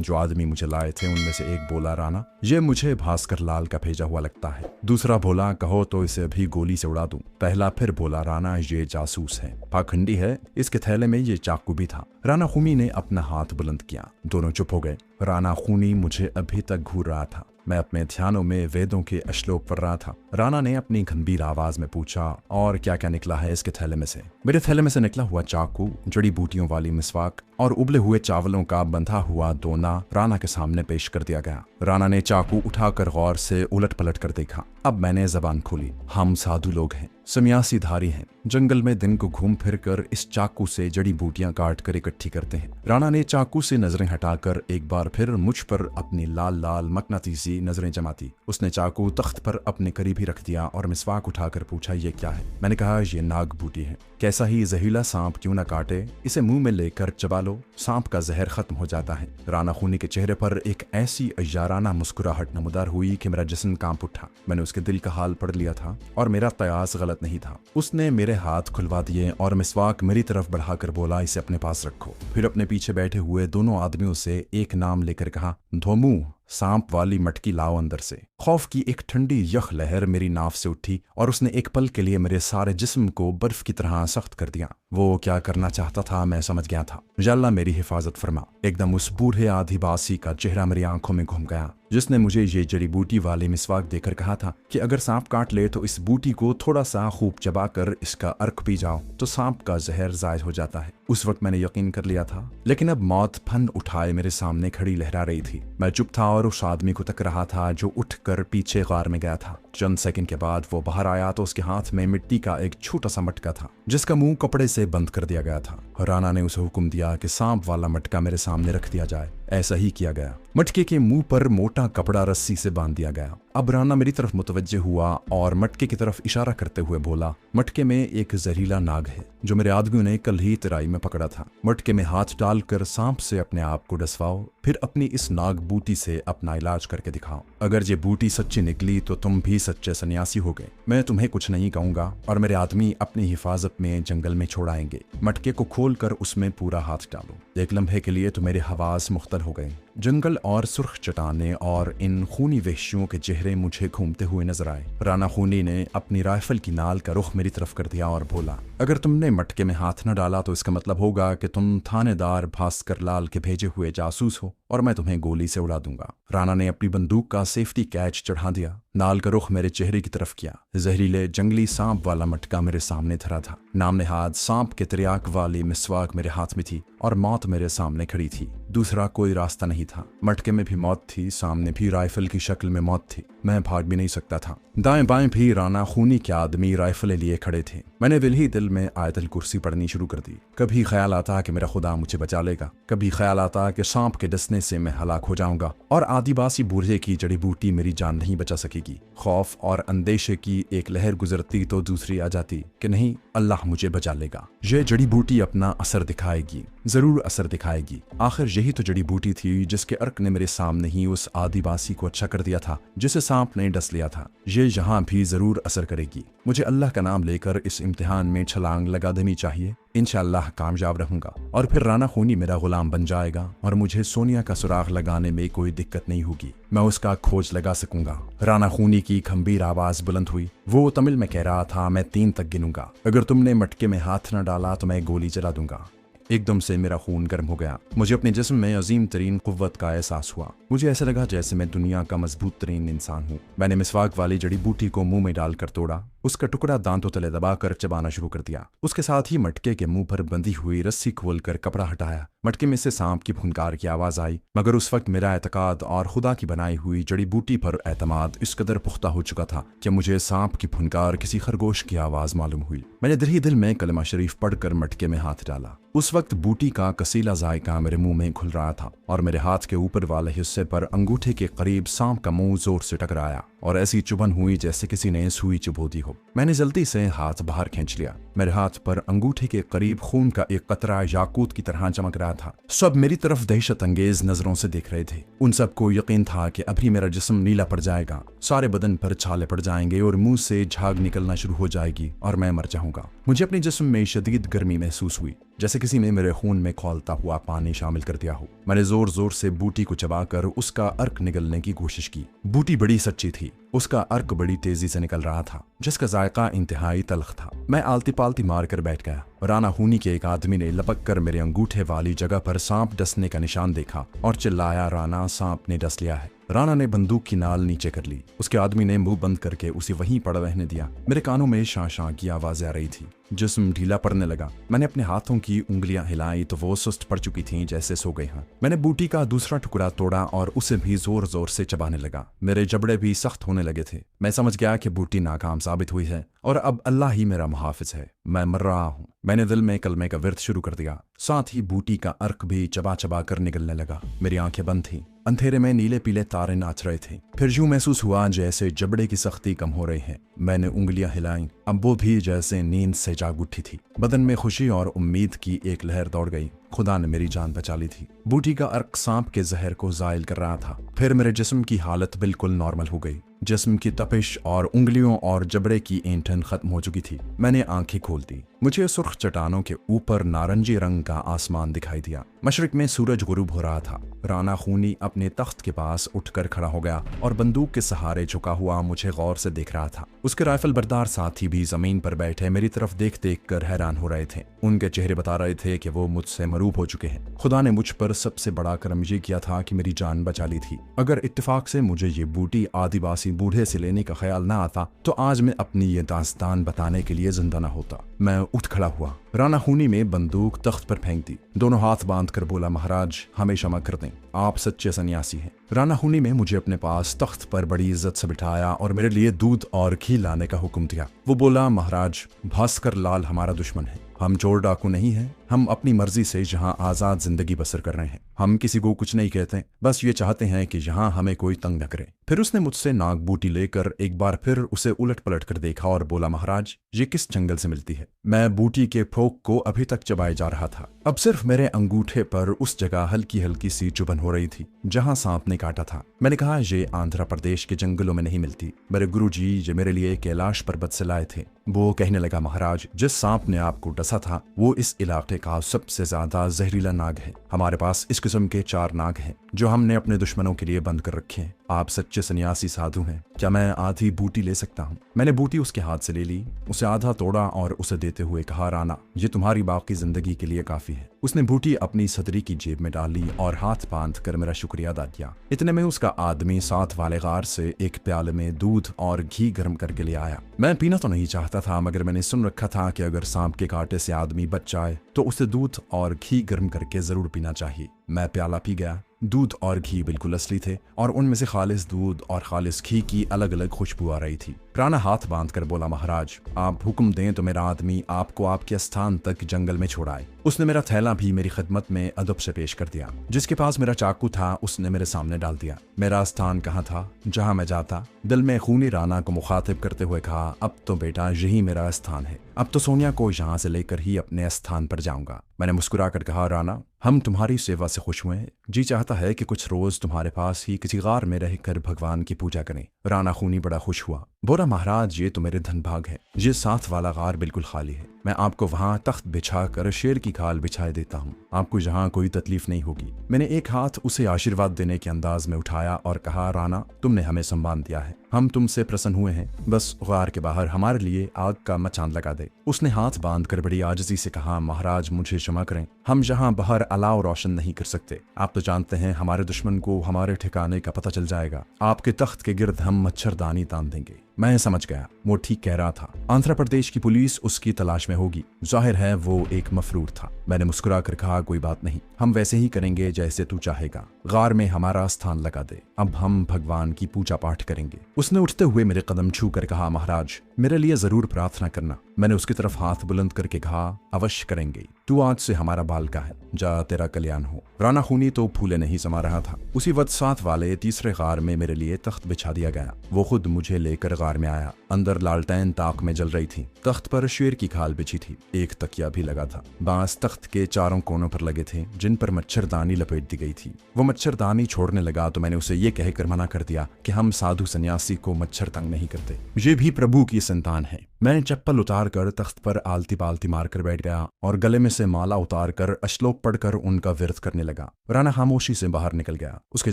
जो आदमी मुझे लाए थे उनमें से एक बोला, राना, ये मुझे भास्कर लाल का भेजा हुआ लगता है। दूसरा बोला, कहो तो इसे अभी गोली से उड़ा दूं। पहला फिर बोला, राना, ये जासूस है, पाखंडी है, इसके थैले में ये चाकू भी था। राना खूनी ने अपना हाथ बुलंद किया। दोनों चुप हो गए। राना खूनी मुझे अभी तक घूर रहा था। मैं अपने ध्यानों में वेदों के श्लोक पढ़ रहा था। राना ने अपनी गंभीर आवाज में पूछा, और क्या क्या निकला है इसके थैले में से? मेरे थैले में से निकला हुआ चाकू, जड़ी बूटियों वाली मिसवाक और उबले हुए चावलों का बंधा हुआ दोना राना के सामने पेश कर दिया गया। राना ने चाकू उठाकर गौर से उलट पलट कर देखा। अब मैंने जबान खोली। हम साधु लोग हैं, सन्यासी धारी हैं, जंगल में दिन को घूम फिर कर इस चाकू से जड़ी बूटियां काट कर इकट्ठी करते हैं। राणा ने चाकू से नजरें हटाकर एक बार फिर मुझ पर अपनी लाल लाल मकनातीसी नजरें जमाती। उसने चाकू तख्त पर अपने करीब ही रख दिया और मिसवाक उठाकर पूछा, ये क्या है? मैंने कहा, ये नाग बूटी है। कैसा ही जहरीला सांप क्यों न काटे, इसे मुंह में लेकर चबा लो, सांप का जहर खत्म हो जाता है। राणा खूनी के चेहरे पर एक ऐसी अय्याराना मुस्कुराहट नमूदार हुई कि मेरा जिस्म कांप उठा। मैंने उसके दिल का हाल पढ़ लिया था और मेरा कयास गलत नहीं था। उसने मेरे हाथ खुलवा दिए और मिसवाक मेरी तरफ बढ़ाकर बोला, इसे अपने पास रखो। फिर अपने पीछे बैठे हुए दोनों आदमियों से एक नाम लेकर कहा, धोमू, सांप वाली मटकी लाओ अंदर से। खौफ की एक ठंडी यख लहर मेरी नाफ से उठी और उसने एक पल के लिए मेरे सारे जिस्म को बर्फ की तरह सख्त कर दिया। वो क्या करना चाहता था मैं समझ गया था। या अल्लाह मेरी हिफाजत फरमा। एकदम उस बूढ़े आदिवासी का चेहरा मेरी आंखों में घूम गया, जिसने मुझे ये जड़ी बूटी वाली मिसवाक देकर कहा था कि अगर सांप काट ले तो इस बूटी को थोड़ा सा खूब चबाकर इसका अर्क पी जाओ तो सांप का जहर जायज हो जाता है। उस वक्त मैंने यकीन कर लिया था, लेकिन अब मौत फन उठाए मेरे सामने खड़ी लहरा रही थी। मैं चुप था और उस आदमी को तक रहा था जो उठकर पीछे गार में गया था। चंद सेकंड के बाद वो बाहर आया तो उसके हाथ में मिट्टी का एक छोटा सा मटका था जिसका मुंह कपड़े से बंद कर दिया गया था। राणा ने उसे हुक्म दिया कि सांप वाला मटका मेरे सामने रख दिया जाए। ऐसा ही किया गया। मटके के मुंह पर मोटा कपड़ा रस्सी से बांध दिया गया। अब राणा मेरी तरफ मुतवज्जे हुआ और मटके की तरफ इशारा करते हुए बोला, मटके में एक जहरीला नाग है जो मेरे आदमियों ने कल ही तराई में पकड़ा था। मटके में हाथ डालकर सांप से अपने आप को डसवाओ, फिर अपनी इस नाग बूटी से अपना इलाज करके दिखाओ। अगर ये बूटी सच्ची निकली तो तुम भी सच्चे सन्यासी हो गए। मैं तुम्हें कुछ नहीं कहूंगा और मेरे आदमी अपनी हिफाजत में जंगल में छोड़ आएंगे। मटके को खोलकर उसमें पूरा हाथ डालो। एक लम्हे के लिए तो मेरे हवास मुख्तल हो गए। जंगल और सुर्ख चट्टानें और इन खूनी वहशियों के चेहरे मुझे घूमते हुए नजर आए। राणा खूनी ने अपनी राइफल की नाल का रुख मेरी तरफ कर दिया और बोला, अगर तुमने मटके में हाथ न डाला तो इसका मतलब होगा कि तुम थानेदार भास्कर लाल के भेजे हुए जासूस हो और मैं तुम्हें गोली से उड़ा दूंगा। राणा ने अपनी बंदूक का सेफ्टी कैच चढ़ा दिया। नाल का रुख मेरे चेहरे की तरफ किया। जहरीले जंगली सांप वाला मटका मेरे सामने धरा था। नाम नेहाद सांप के त्रियाक वाली मिसवाक मेरे हाथ में थी और मौत मेरे सामने खड़ी थी। दूसरा कोई रास्ता नहीं था। मटके में भी मौत थी, सामने भी राइफल की शक्ल में मौत थी। मैं भाग भी नहीं सकता था। दाएं बाएं भी राणा खूनी के आदमी राइफलें लिए खड़े थे। मैंने दिल ही दिल में आयतल कुर्सी पढ़नी शुरू कर दी। कभी ख्याल आता कि मेरा खुदा मुझे बचा लेगा, कभी ख्याल आता कि सांप के डसने से मैं हलाक हो जाऊंगा और आदिवासी बूढ़े की जड़ी बूटी मेरी जान नहीं बचा सकेगी। खौफ और अंदेशे की एक लहर गुजरती तो दूसरी आ जाती कि नहीं, अल्लाह मुझे बचा लेगा। ये जड़ी बूटी अपना असर दिखाएगी, जरूर असर दिखाएगी। आखिर यही तो जड़ी बूटी थी जिसके अर्क ने मेरे सामने ही उस आदिवासी को अच्छा कर दिया था जिसे सांप ने डस लिया था। ये यहाँ भी जरूर असर करेगी। मुझे अल्लाह का नाम लेकर इस इम्तिहान में छलांग लगा देनी चाहिए। इंशाअल्लाह कामयाब रहूंगा और फिर राणा खूनी मेरा गुलाम बन जाएगा और मुझे सोनिया का सुराग लगाने में कोई दिक्कत नहीं होगी। मैं उसका खोज लगा सकूंगा। राणा खूनी की गंभीर आवाज बुलंद हुई। वो तमिल में कह रहा था, मैं 3 तक गिनूंगा। अगर तुमने मटके में हाथ न डाला तो मैं गोली चला दूंगा। एकदम से मेरा खून गर्म हो गया। मुझे अपने जिस्म में अजीम तरीन कुव्वत का एहसास हुआ। मुझे ऐसा लगा जैसे मैं दुनिया का मजबूत तरीन इंसान हूँ। मैंने मिसवाक वाली जड़ी बूटी को मुंह में डालकर तोड़ा। उसका टुकड़ा दांतों तले दबाकर चबाना शुरू कर दिया। उसके साथ ही मटके के मुंह पर बंधी हुई रस्सी खोलकर कपड़ा हटाया। मटके में से सांप की फुनकार की आवाज आई, मगर उस वक्त मेरा एतकाद और खुदा की बनाई हुई जड़ी बूटी पर एतमाद इस कदर पुख्ता हो चुका था कि मुझे सांप की फुनकार किसी खरगोश की आवाज मालूम हुई। मैंने दिल ही दिल में कलमा शरीफ पढ़कर मटके में हाथ डाला। उस वक्त बूटी का कसीला जायका मेरे मुंह में घुल रहा था और मेरे हाथ के ऊपर वाले हिस्से पर अंगूठे के करीब सांप का मुंह जोर से टकराया और ऐसी चुभन हुई जैसे किसी ने सुई चुभो दी हो। मैंने जल्दी से हाथ बाहर खींच लिया। मेरे हाथ पर अंगूठे के करीब खून का एक कतरा याकूत की तरह चमक रहा था। सब मेरी तरफ दहशत अंगेज नजरों से देख रहे थे। उन सबको यकीन था कि अभी मेरा जिस्म नीला पड़ जाएगा, सारे बदन पर छाले पड़ जाएंगे और मुंह से झाग निकलना शुरू हो जाएगी और मैं मर जाऊंगा। मुझे अपने जिस्म में शदीद गर्मी महसूस हुई। जैसे किसी ने मेरे खून में खौलता हुआ पानी शामिल कर दिया हो। मैंने जोर जोर से बूटी को चबाकर उसका अर्क निगलने की कोशिश की। बूटी बड़ी सच्ची थी, उसका अर्क बड़ी तेजी से निकल रहा था, जिसका जायका इंतहाई तल्ख था। मैं आलती पालती मार कर बैठ गया। राना खूनी के एक आदमी ने लपक कर मेरे अंगूठे वाली जगह पर सांप डसने का निशान देखा और चिल्लाया, राना, सांप ने डस लिया है। राना ने बंदूक की नाल नीचे कर ली। उसके आदमी ने मुंह बंद करके उसे वहीं पड़ा रहने दिया। मेरे कानों में शां शां की आवाज आ रही थी। जिस्म ढीला पड़ने लगा। मैंने अपने हाथों की उंगलियां हिलाई तो वो सुस्त पड़ चुकी थीं, जैसे सो गई हैं। मैंने बूटी का दूसरा टुकड़ा तोड़ा और उसे भी जोर जोर से चबाने लगा। मेरे जबड़े भी सख्त होने लगे थे। मैं समझ गया कि बूटी नाकाम साबित हुई है और अब अल्लाह ही मेरा मुहाफिज है। मैं मर रहा हूँ। मैंने दिल में कलमे का विर्द शुरू कर दिया। साथ ही बूटी का अर्क भी चबा चबा कर निकलने लगा। मेरी आंखें बंद थीं। अंधेरे में नीले पीले तारे नाच रहे थे। फिर यूं महसूस हुआ जैसे जबड़े की सख्ती कम हो रही है। मैंने उंगलियां हिलाई। अब वो भी जैसे नींद से जाग उठी थी। बदन में खुशी और उम्मीद की एक लहर दौड़ गई। खुदा ने मेरी जान बचा ली थी। बूटी का अर्क सांप के जहर को जायल कर रहा था। फिर मेरे जिस्म की हालत बिल्कुल नॉर्मल हो गई। जिस्म की तपिश और उंगलियों और जबड़े की ऐंठन खत्म हो चुकी थी। मैंने आंखें खोल दी। मुझे सुर्ख चट्टानों के ऊपर नारंगी रंग का आसमान दिखाई दिया। मशरिक में सूरज गुरूब हो रहा था। राना खूनी अपने तख्त के पास उठकर खड़ा हो गया और बंदूक के सहारे झुका हुआ मुझे गौर से देख रहा था। उसके राइफल बरदार साथी भी जमीन पर बैठे मेरी तरफ देख देख कर हैरान हो रहे थे। उनके चेहरे बता रहे थे कि वो मुझसे मरूब हो चुके हैं। खुदा ने मुझ पर सबसे बड़ा करम ये किया था कि मेरी जान बचा ली थी। अगर इत्तेफाक से मुझे ये बूटी आदिवासी बूढ़े से लेने का ख्याल न आता तो आज मैं अपनी ये दास्तान बताने के लिए जिंदा न होता। मैं उठ खड़ा हुआ। राना खूनी में बंदूक तख्त पर फेंक दी। दोनों हाथ बांध कर बोला, महाराज, हमें क्षमा कर दें, आप सच्चे सन्यासी हैं। राना खूनी में मुझे अपने पास तख्त पर बड़ी इज्जत से बिठाया और मेरे लिए दूध और घी लाने का हुक्म दिया। वो बोला, महाराज, भास्कर लाल हमारा दुश्मन है। हम चोर डाकू नहीं हैं। हम अपनी मर्जी से यहाँ आज़ाद जिंदगी बसर कर रहे हैं। हम किसी को कुछ नहीं कहते, बस ये चाहते हैं कि यहाँ हमें कोई तंग न करे। फिर उसने मुझसे नाक बूटी लेकर एक बार फिर उसे उलट पलट कर देखा और बोला, महाराज, ये किस जंगल से मिलती है? मैं बूटी के फोक को अभी तक चबाए जा रहा था। अब सिर्फ मेरे अंगूठे पर उस जगह हल्की हल्की सी चुभन हो रही थी जहाँ सांप ने काटा था। मैंने कहा, ये आंध्र प्रदेश के जंगलों में नहीं मिलती। मेरे गुरुजी ये मेरे लिए कैलाश पर्वत से लाए थे। वो कहने लगा, महाराज, जिस सांप ने आपको डसा था वो इस इलाके का सबसे ज्यादा जहरीला नाग है। हमारे पास इस किस्म के 4 नाग हैं जो हमने अपने दुश्मनों के लिए बंद कर रखे हैं। आप सच्चे सन्यासी साधु हैं। क्या मैं आधी बूटी ले सकता हूँ? मैंने बूटी उसके हाथ से ले ली, उसे आधा तोड़ा और उसे देते हुए कहा, राना, ये तुम्हारी बाकी जिंदगी के लिए काफी है। उसने बूटी अपनी सदरी की जेब में डाली और हाथ बांध कर मेरा शुक्रिया अदा किया। इतने में उसका आदमी साथ वाले गार से एक प्याले में दूध और घी गर्म करके ले आया। मैं पीना तो नहीं चाहता था, मगर मैंने सुन रखा था कि अगर सांप के कांटे से आदमी बच जाए तो उसे दूध और घी गर्म करके जरूर पीना चाहिए। मैं प्याला पी गया। दूध और घी बिल्कुल असली थे और उनमें से खालिस दूध और खालिस घी की अलग अलग खुशबू आ रही थी। राना हाथ बांध कर बोला, महाराज, आप हुक्म दें तो मेरा आदमी आपको आपके स्थान तक जंगल में छोड़ाए। उसने मेरा थैला भी मेरी खिदमत में अदब से पेश कर दिया। जिसके पास मेरा चाकू था उसने मेरे सामने डाल दिया। मेरा स्थान कहाँ था? जहाँ मैं जाता। दिल में खूनी राना को मुखातिब करते हुए कहा, अब तो बेटा यही मेरा स्थान है। अब तो सोनिया को यहाँ से लेकर ही अपने स्थान पर जाऊंगा। मैंने मुस्कुराकर कहा, राना, हम तुम्हारी सेवा से खुश हुए हैं। जी चाहता है कि कुछ रोज तुम्हारे पास ही किसी गार में रहकर भगवान की पूजा करें। राना खूनी बड़ा खुश हुआ। बोला, महाराज, ये तो मेरे धन भाग है। ये साथ वाला गार बिल्कुल खाली है। मैं आपको वहाँ तख्त बिछा कर शेर की खाल बिछाए देता हूँ। आपको यहाँ कोई तकलीफ नहीं होगी। मैंने एक हाथ उसे आशीर्वाद देने के अंदाज में उठाया और कहा, राना, तुमने हमें सम्मान दिया है। हम तुमसे प्रसन्न हुए हैं। बस गार के बाहर हमारे लिए आग का मचान लगा दे। उसने हाथ बांध कर बड़ी आजिज़ी से कहा, महाराज, मुझे क्षमा करें। हम यहाँ बाहर अलाव रोशन नहीं कर सकते। आप तो जानते हैं हमारे दुश्मन को हमारे ठिकाने का पता चल जाएगा। आपके तख्त के गिर्द हम मच्छरदानी तान देंगे। मैं समझ गया, वो ठीक कह रहा था। आंध्र प्रदेश की पुलिस उसकी तलाश में होगी। जाहिर है वो एक मफरूर था। मैंने मुस्कुरा कर कहा, कोई बात नहीं, हम वैसे ही करेंगे जैसे तू चाहेगा। गार में हमारा स्थान लगा दे। अब हम भगवान की पूजा पाठ करेंगे। उसने उठते हुए मेरे कदम छू कर कहा, महाराज, मेरे लिए जरूर प्रार्थना करना। मैंने उसकी तरफ हाथ बुलंद करके कहा, अवश्य करेंगे। तू आज से हमारा बालका है। जा, तेरा कल्याण हो। राना खूनी तो फूले नहीं समा रहा था। उसी वक्त साथ वाले तीसरे गार में मेरे लिए तख्त बिछा दिया गया। वो खुद मुझे लेकर गार में आया। अंदर लालटेन ताक में जल रही थी। तख्त पर शेर की खाल बिछी थी। एक तकिया भी लगा था। बांस तख्त के चारों कोनों पर लगे थे जिन पर मच्छरदानी लपेट दी गई थी। वो मच्छरदानी छोड़ने लगा तो मैंने उसे ये कहकर मना कर दिया कि हम साधु सन्यासी को मच्छर तंग नहीं करते। ये भी प्रभु की संतान है। मैंने चप्पल उतार कर तख्त पर आलती पालती मारकर बैठ गया और गले में से माला उतार कर अश्लोक पढ़कर उनका विरत करने लगा। राणा खामोशी से बाहर निकल गया। उसके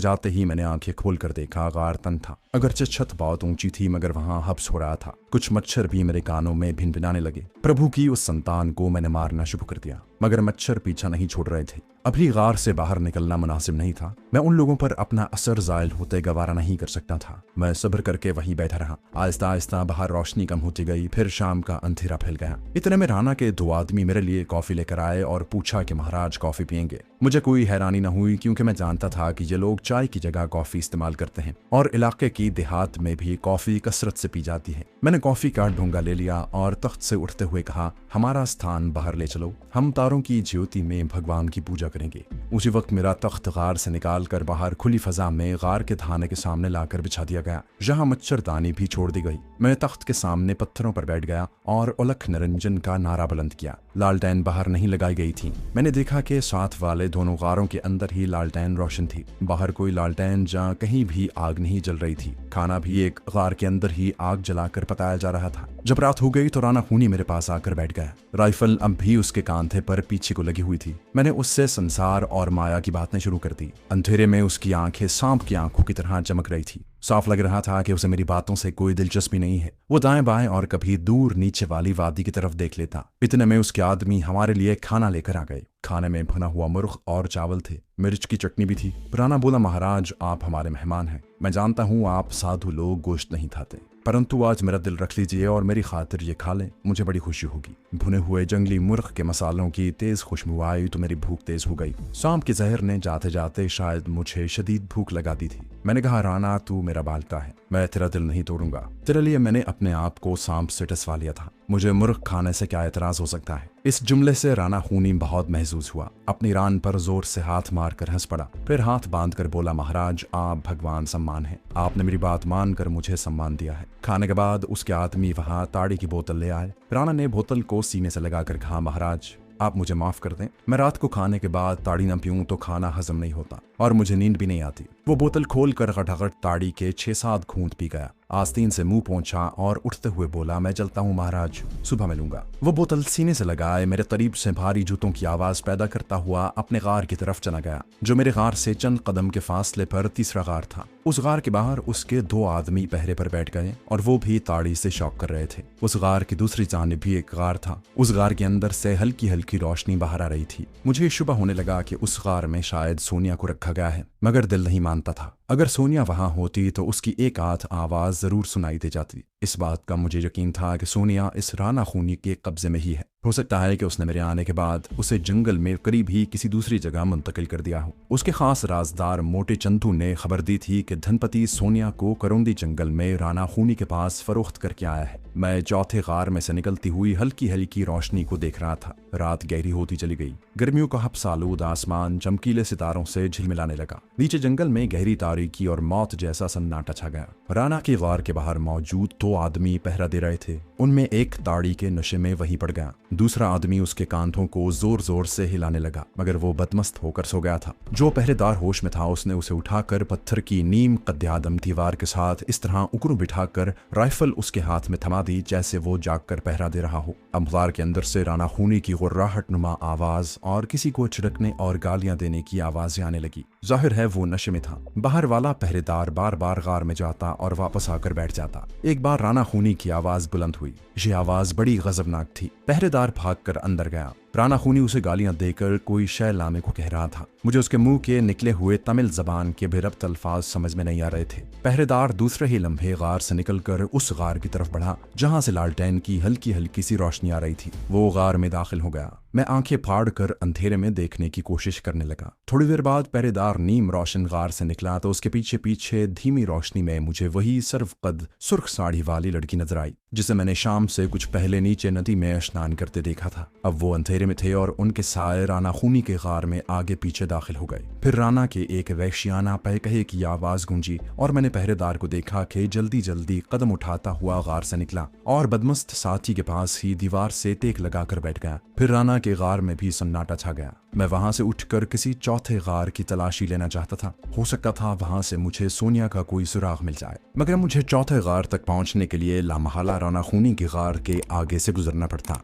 जाते ही मैंने आंखें खोलकर देखा, गार तन था। अगरचे छत बहुत ऊंची थी मगर वहां हब्स हो रहा था। कुछ मच्छर भी मेरे कानों में भिनभिनाने लगे। प्रभु की उस संतान को मैंने मारना शुरू कर दिया मगर मच्छर पीछा नहीं छोड़ रहे थे। अभी गार से बाहर निकलना मुनासिब नहीं था। मैं उन लोगों पर अपना असर जायल होते गवारा नहीं कर सकता था। मैं सब्र करके वहीं बैठा रहा। आहिस्ता आहिस्ता बाहर रोशनी कम होती गई। फिर शाम का अंधेरा फैल गया। इतने में राणा के 2 आदमी मेरे लिए कॉफी लेकर आए और पूछा कि महाराज कॉफी पियेंगे। मुझे कोई हैरानी न हुई क्योंकि मैं जानता था कि ये लोग चाय की जगह कॉफी इस्तेमाल करते हैं और इलाके की देहात में भी कॉफी कसरत से पी जाती है। मैंने कॉफी का ढूंगा ले लिया और तख्त से उठते हुए कहा, हमारा स्थान बाहर ले चलो, हम तारों की ज्योति में भगवान की पूजा करेंगे। उसी वक्त मेरा तख्त गार से निकाल कर बाहर खुली फजा में गार के थाने के सामने लाकर बिछा दिया गया, जहां मच्छरदानी भी छोड़ दी गई। मैं तख्त के सामने पत्थरों पर बैठ गया और उलख निरंजन का नारा बुलंद किया। लालटेन बाहर नहीं लगाई गई थी। मैंने देखा कि साथ वाले दोनों गारों के अंदर ही लालटेन रोशन थी। बाहर कोई लालटेन जहाँ कहीं भी आग नहीं जल रही थी। खाना भी एक गार के अंदर ही आग जलाकर पकाया जा रहा था। जब रात हो गई तो राणा खूनी मेरे पास आकर बैठ गया। राइफल अब भी उसके कांधे पर पीछे को लगी हुई थी। मैंने उससे संसार और माया की बातें शुरू कर दी। अंधेरे में उसकी आंखें सांप की आंखों की तरह चमक रही थी। साफ लग रहा था कि उसे मेरी बातों से कोई दिलचस्पी नहीं है। वो दाएं बाएं और कभी दूर नीचे वाली वादी की तरफ देख लेता। इतने में उसके आदमी हमारे लिए खाना लेकर आ गए। खाने में भुना हुआ मुर्ग और चावल थे। मिर्च की चटनी भी थी। राणा बोला, महाराज आप हमारे मेहमान हैं। मैं जानता हूँ आप साधु लोग गोश्त नहीं खाते, परंतु आज मेरा दिल रख लीजिए और मेरी खातिर ये खा लें, मुझे बड़ी खुशी होगी। भुने हुए जंगली मुर्ग के मसालों की तेज खुशबू आई तो मेरी भूख तेज हो गई। सांप के जहर ने जाते जाते शायद मुझे शदीद भूख लगा दी थी। मैंने कहा, राणा तू मेरा बालका है, मैं तेरा दिल नहीं तोड़ूंगा। तेरे लिए मैंने अपने आप को सांप से टसवा लिया था, मुझे मुर्ग खाने से क्या एतराज हो सकता है। इस जुमले से राणा खूनी बहुत महसूस हुआ। अपनी रान पर जोर से हाथ मारकर हंस पड़ा। फिर हाथ बांध कर बोला, महाराज आप भगवान सम्मान है, आपने मेरी बात मानकर मुझे सम्मान दिया है। खाने के बाद उसके आदमी वहां ताड़ी की बोतल ले आए। राणा ने बोतल को सीने से लगाकर कहा, महाराज आप मुझे माफ कर दें, मैं रात को खाने के बाद ताड़ी न पीऊं तो खाना हजम नहीं होता और मुझे नींद भी नहीं आती। वो बोतल खोलकर खटाखट ताड़ी के 6-7 घूंट पी गया। आस्तीन से मुंह पोंछा और उठते हुए बोला, मैं चलता हूँ महाराज, सुबह मिलूंगा। वो बोतल सीने से लगाए मेरे करीब से भारी जूतों की आवाज पैदा करता हुआ अपने गार की तरफ चला गया, जो मेरे गार से चंद कदम के फासले पर तीसरा गार था। उस गार के बाहर उसके 2 आदमी पहरे पर बैठ गए और वो भी ताड़ी से शौक कर रहे थे। उस गार की दूसरी जानिब भी एक गार था। उस गार के अंदर से हल्की हल्की रोशनी बाहर आ रही थी। मुझे शुबह होने लगा कि उस गार में शायद सोनिया को रखा गया है, मगर दिल नहीं मानता था। अगर सोनिया वहां होती तो उसकी एक आध आवाज जरूर सुनाई दे जाती। इस बात का मुझे यकीन था कि सोनिया इस राणा खूनी के कब्जे में ही है। हो सकता है कि उसने मेरे आने के बाद उसे जंगल में करीब ही किसी दूसरी जगह मुंतकिल कर दिया हो। उसके खास राजदार मोटे चंदू ने खबर दी थी कि धनपति सोनिया को करौंदी जंगल में राणा खूनी के पास फरोख्त करके आया है। मैं चौथे गार में से निकलती हुई हल्की हल्की रोशनी को देख रहा था। रात गहरी होती चली गई। गर्मियों का हफ्सालूद आसमान चमकीले सितारों से झिलमिलाने लगा। नीचे जंगल में गहरी तारीकी और मौत जैसा सन्नाटा छा गया। राणा के गार के बाहर मौजूद 2 आदमी पहरा दे रहे थे। उनमें एक ताड़ी के नशे में वहीं पड़ गया। दूसरा आदमी उसके कांधों को जोर जोर से हिलाने लगा, मगर वो बदमस्त होकर सो गया था। जो पहरेदार होश में था उसने उसे उठाकर पत्थर की नीम कद्यादम दीवार के साथ इस तरह उकड़ू बिठाकर राइफल उसके हाथ में थमा दी जैसे वो जागकर पहरा दे रहा हो। अंबार के अंदर से राणा खूनी की गुर्राहट नुमा आवाज और किसी को छिड़कने और गालियां देने की आवाजें आने लगी। जाहिर है वो नशे में था। बाहर वाला पहरेदार बार बार गार में जाता और वापस आकर बैठ जाता। एक बार राणा खूनी की आवाज बुलंद हुई। ये आवाज बड़ी गजबनाक थी। पहरेदार भागकर अंदर गया। राणा खूनी उसे गालियां देकर कोई शय लाने को कह रहा था। मुझे उसके मुंह के निकले हुए तमिल जबान के बेरब्त अल्फाज समझ में नहीं आ रहे थे। पहरेदार दूसरे ही लम्हे गार से निकलकर उस गार की तरफ बढ़ा जहां से लालटेन की हल्की हल्की सी रोशनी आ रही थी। वो गार में दाखिल हो गया। मैं आंखें फाड़ कर अंधेरे में देखने की कोशिश करने लगा। थोड़ी देर बाद पहरेदार नीम रोशन गार से निकला तो उसके पीछे पीछे धीमी रोशनी में मुझे वही सर्वकद सुर्ख साड़ी वाली लड़की नजर आई जिसे मैंने शाम से कुछ पहले नीचे नदी में स्नान करते देखा था। अब वो अंधेरे अंधेरे में थे और उनके साए राना खूनी के गार में आगे पीछे दाखिल हो गए। फिर राना के एक वहशियाना पैकहे की आवाज गूंजी और मैंने पहरेदार को देखा कि जल्दी जल्दी कदम उठाता हुआ गार से निकला और बदमस्त साथी के पास ही दीवार से टेक लगाकर बैठ गया। फिर राना के गार में भी सन्नाटा छा गया। मैं वहां से उठकर किसी चौथे गार की तलाशी लेना चाहता था। हो सकता था वहां से मुझे सोनिया का कोई सुराग मिल जाए, मगर मुझे चौथे गार तक पहुंचने के लिए लामहला राना खूनी के गार के आगे से गुजरना पड़ता।